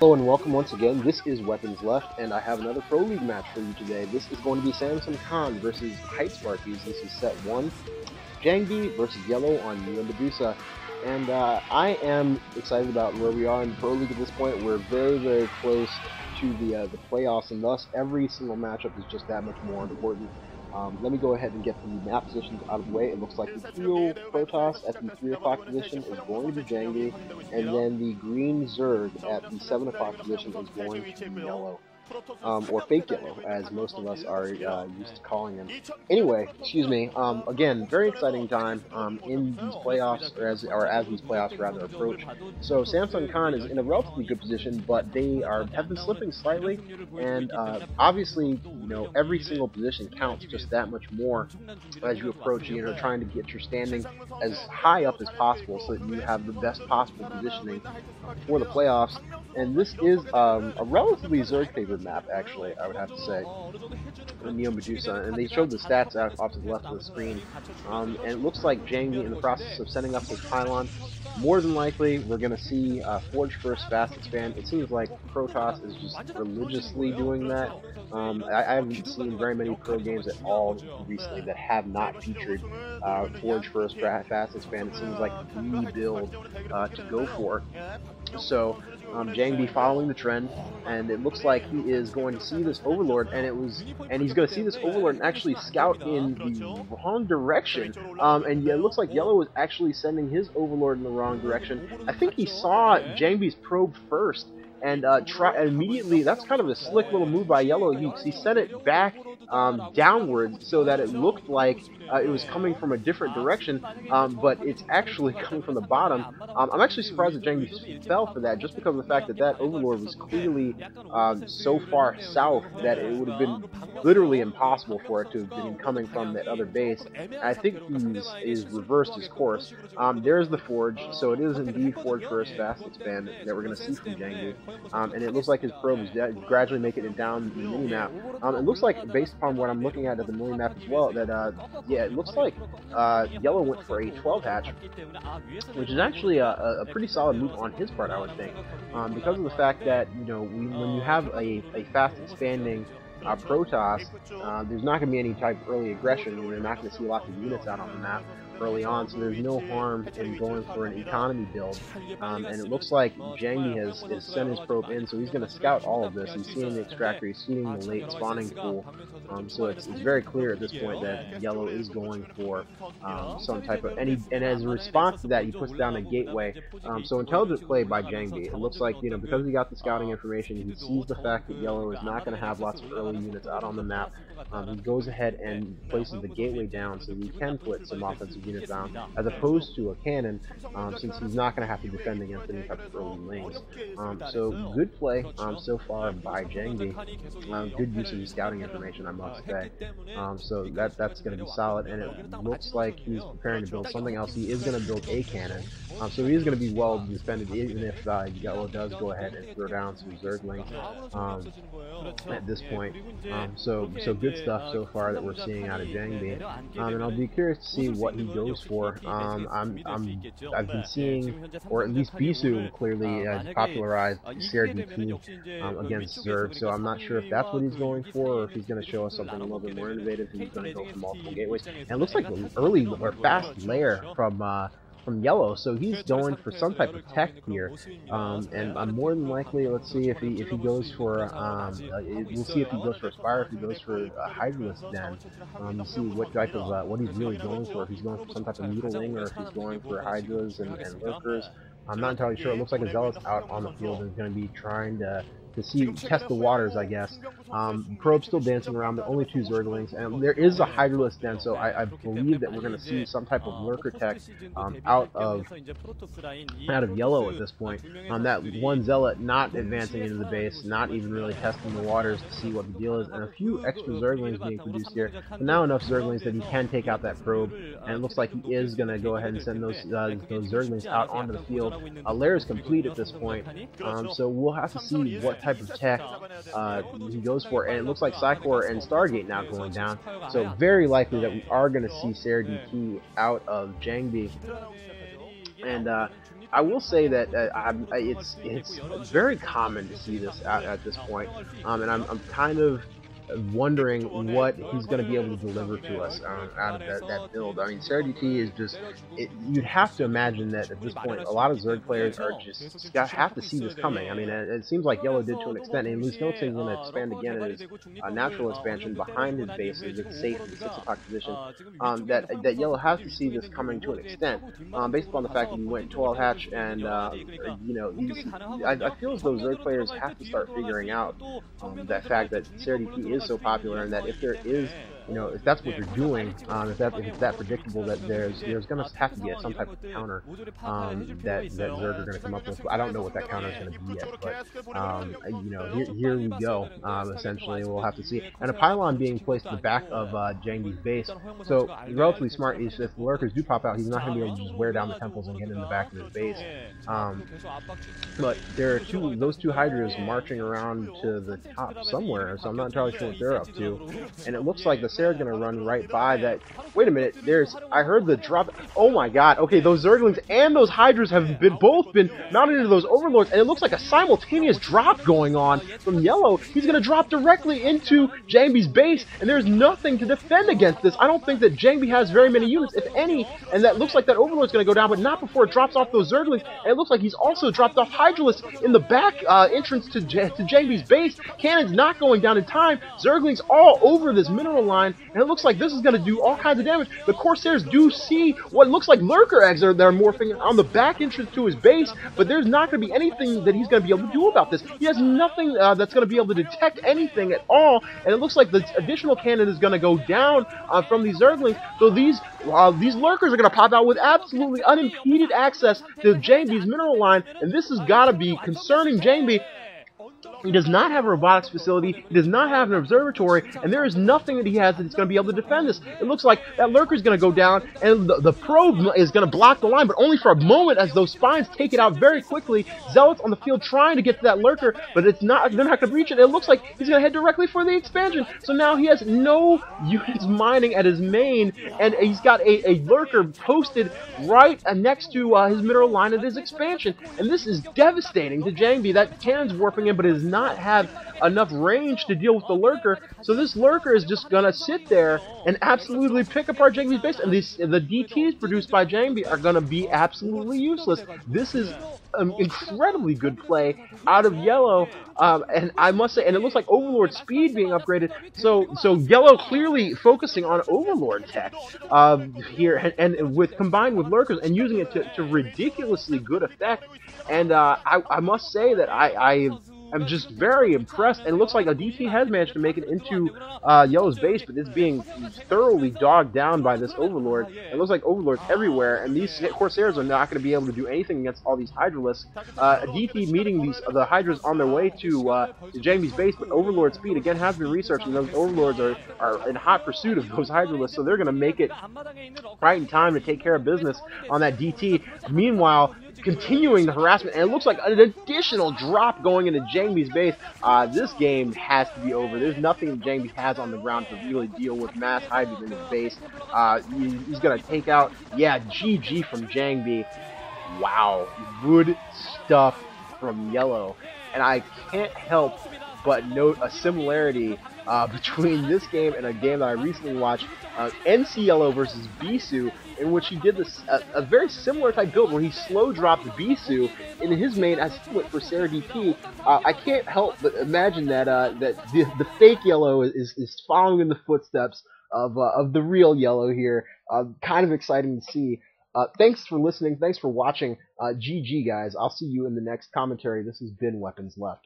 Hello and welcome once again. This is Weapons Left, and I have another Pro League match for you today. This is going to be Samsung Khan versus Hite Sparkyz. This is set 1. Jangbi versus Yellow on Medusa. And I am excited about where we are in the Pro League at this point. We're very, very close to the playoffs, and thus every single matchup is just that much more important. Let me go ahead and get the map positions out of the way. It looks like the Teal Protoss at the 3 o'clock position is going to be Jangbi, and then the green Zerg at the 7 o'clock position is going to be Yellow. Or fake Yellow, as most of us are used to calling him. Anyway, excuse me. Again, very exciting time in these playoffs, or as these playoffs rather approach. So Samsung Khan is in a relatively good position, but they have been slipping slightly, and obviously, you know, every single position counts just that much more as you approach. You know, trying to get your standing as high up as possible so that you have the best possible positioning for the playoffs. And this is a relatively Zerg favored map, actually, I would have to say, Medusa, and they showed the stats off to the left of the screen, and it looks like Jangbi in the process of setting up his pylon. More than likely, we're going to see Forge First Fast Expand. It seems like Protoss is just religiously doing that. I haven't seen very many pro games at all recently that have not featured Forge First Fast Expand. It seems like the build to go for. So Jangbi following the trend, and it looks like he is going to see this Overlord, and he's going to see this Overlord and actually scout in the wrong direction. And it looks like Yellow is actually sending his Overlord in the wrong direction. I think he saw Jangbi's probe first, and immediately, that's kind of a slick little move by Yellow. He sent it back downwards so that it looked like it was coming from a different direction, but it's actually coming from the bottom. I'm actually surprised that Jangbi fell for that, just because of the fact that that Overlord was clearly so far south that it would have been literally impossible for it to have been coming from that other base. I think he's reversed his course. There's the Forge, so it is indeed Forge First Fast Expand that we're going to see from Jangbi. And it looks like his probe is gradually making it down the mini-map. It looks like, based upon what I'm looking at the mini-map as well, that, yeah, it looks like Yellow went for a 12 hatch, which is actually a pretty solid move on his part, I would think, because of the fact that, you know, when you have a fast expanding Protoss, there's not going to be any type of early aggression, and you're not going to see lots of units out on the map early on, so there's no harm in going for an economy build. And it looks like Jangbi has sent his probe in, so he's going to scout all of this. He's seeing the extractor, he's seeing the late spawning pool, so it's very clear at this point that Yellow is going for some type of, and as a response to that, he puts down a gateway. So intelligent play by Jangbi. It looks like, you know, because he got the scouting information, he sees the fact that Yellow is not going to have lots of early units out on the map. He goes ahead and places the gateway down so he can put some offensive units down, as opposed to a cannon, since he's not going to have to defend against any type of early lanes. So good play so far by Jangbi. Good use of the scouting information, I must say. So that's going to be solid, and it looks like he's preparing to build something else. He is going to build a cannon, so he is going to be well defended, even if Yellow does go ahed and throw down some Zerglings at this point. So good stuff so far that we're seeing out of Jangbi, and I'll be curious to see what he goes for. I've been seeing, or at least Bisu clearly popularized CRDT against Zerg, so I'm not sure if that's what he's going for, or if he's going to show us something a little bit more innovative, and he's going to go for multiple gateways. And it looks like an early or fast lair from Yellow, so he's going for some type of tech here, and more than likely, let's see if he goes for we'll see if he goes for a Spire, if he goes for a Hydralist Den, to see what type of what he's really going for, if he's going for some type of Needling, or if he's going for Hydras and Lurkers. I'm not entirely sure. It looks like a Zealot's out on the field and is going to be trying to test the waters, I guess. Probe's still dancing around, but only 2 Zerglings, and there is a Hydralist Den, so I believe that we're going to see some type of Lurker tech out of Yellow at this point. That one Zealot not advancing into the base, not even really testing the waters to see what the deal is, and a few extra Zerglings being produced here, but now enough Zerglings that he can take out that probe, and it looks like he is going to go ahead and send those Zerglings out onto the field. Lair is complete at this point, so we'll have to see what type of tech he goes for, and it looks like Psychor and Stargate now going down, so very likely that we are going to see CRDT out of Jangbi. And I will say that it's very common to see this at this point, and I'm kind of wondering what he's going to be able to deliver to us out of that build. I mean, Sarah DT is just, you'd have to imagine that at this point, a lot of Zerg players are just have to see this coming. I mean, it seems like Yellow did to an extent, and Luis Nilsson's going to expand again in his natural expansion behind his base and get safe in the 6 o'clock position. That Yellow has to see this coming to an extent, based upon the fact that he went 12 hatch, and you know, I feel as though Zerg players have to start figuring out that fact that Sarah DT is so popular, and that if there is, you know, if that's what you're doing, if it's that predictable, that there's going to have to be some type of counter that Zerg are going to come up with. I don't know what that counter is going to be yet, but you know, here we go. Essentially, we'll have to see. And a pylon being placed at the back of Jangbi's base, so relatively smart. If the lurkers do pop out, he's not going to be able to just wear down the temples and get in the back of his base. But there are those two Hydras marching around to the top somewhere, so I'm not entirely sure what they're up to. And it looks like the Sarah's gonna run right by that. Wait a minute, I heard the drop. Oh my god, okay, those Zerglings and those Hydras have both been mounted into those Overlords, and it looks like a simultaneous drop going on from Yellow. He's gonna drop directly into Jangbi's base, and there's nothing to defend against this. I don't think that Jangbi has very many units, if any, and that looks like that Overlord's gonna go down, but not before it drops off those Zerglings, and it looks like he's also dropped off Hydralisks in the back entrance to Jangbi's base. Cannon's not going down in time. Zerglings all over this mineral line, and it looks like this is going to do all kinds of damage. The Corsairs do see what looks like lurker eggs they're morphing on the back entrance to his base, but there's not going to be anything that he's going to be able to do about this. He has nothing that's going to be able to detect anything at all, and it looks like the additional cannon is going to go down from these Zerglings, so these lurkers are going to pop out with absolutely unimpeded access to Jangbi's mineral line, and this has got to be concerning Jangbi. He does not have a robotics facility, he does not have an observatory, and there is nothing that he has that's going to be able to defend this. It looks like that lurker is going to go down, and the probe is going to block the line, but only for a moment as those spines take it out very quickly. Zealots on the field trying to get to that lurker, but they're not going to reach it. It looks like he's going to head directly for the expansion, so now he has no units mining at his main, and he's got a lurker posted right next to his mineral line at his expansion, and this is devastating to Jangbi. That cannon's warping in, but it is not have enough range to deal with the lurker, so this lurker is just gonna sit there and absolutely pick apart Jangbi's base, and the DTs produced by Jangbi are gonna be absolutely useless. This is an incredibly good play out of Yellow, and I must say, and it looks like Overlord speed being upgraded, so Yellow clearly focusing on Overlord tech here, and combined with lurkers and using it to ridiculously good effect, and I must say that I'm just very impressed, and it looks like a DT has managed to make it into Yellow's base, but it's being thoroughly dogged down by this Overlord. It looks like Overlords everywhere, and these Corsairs are not going to be able to do anything against all these Hydralisks. A DT meeting the Hydras on their way to Jangbi's base, but Overlord speed, again, has been researched, and those Overlords are in hot pursuit of those Hydralisks, so they're going to make it right in time to take care of business on that DT. Meanwhile, continuing the harassment, and it looks like an additional drop going into Jangbi's base. This game has to be over. There's nothing that Jangbi has on the ground to really deal with mass Hydras in his base. He's going to take out, yeah, GG from Jangbi. Wow, good stuff from Yellow. And I can't help but note a similarity between this game and a game that I recently watched, NC Yellow versus Bisu, in which he did this a very similar type build where he slow dropped Bisu in his main as he went for Sarah DT. I can't help but imagine that the fake Yellow is following in the footsteps of the real Yellow here. Kind of exciting to see. Thanks for listening. Thanks for watching. GG, guys. I'll see you in the next commentary. This has been Weapons Left.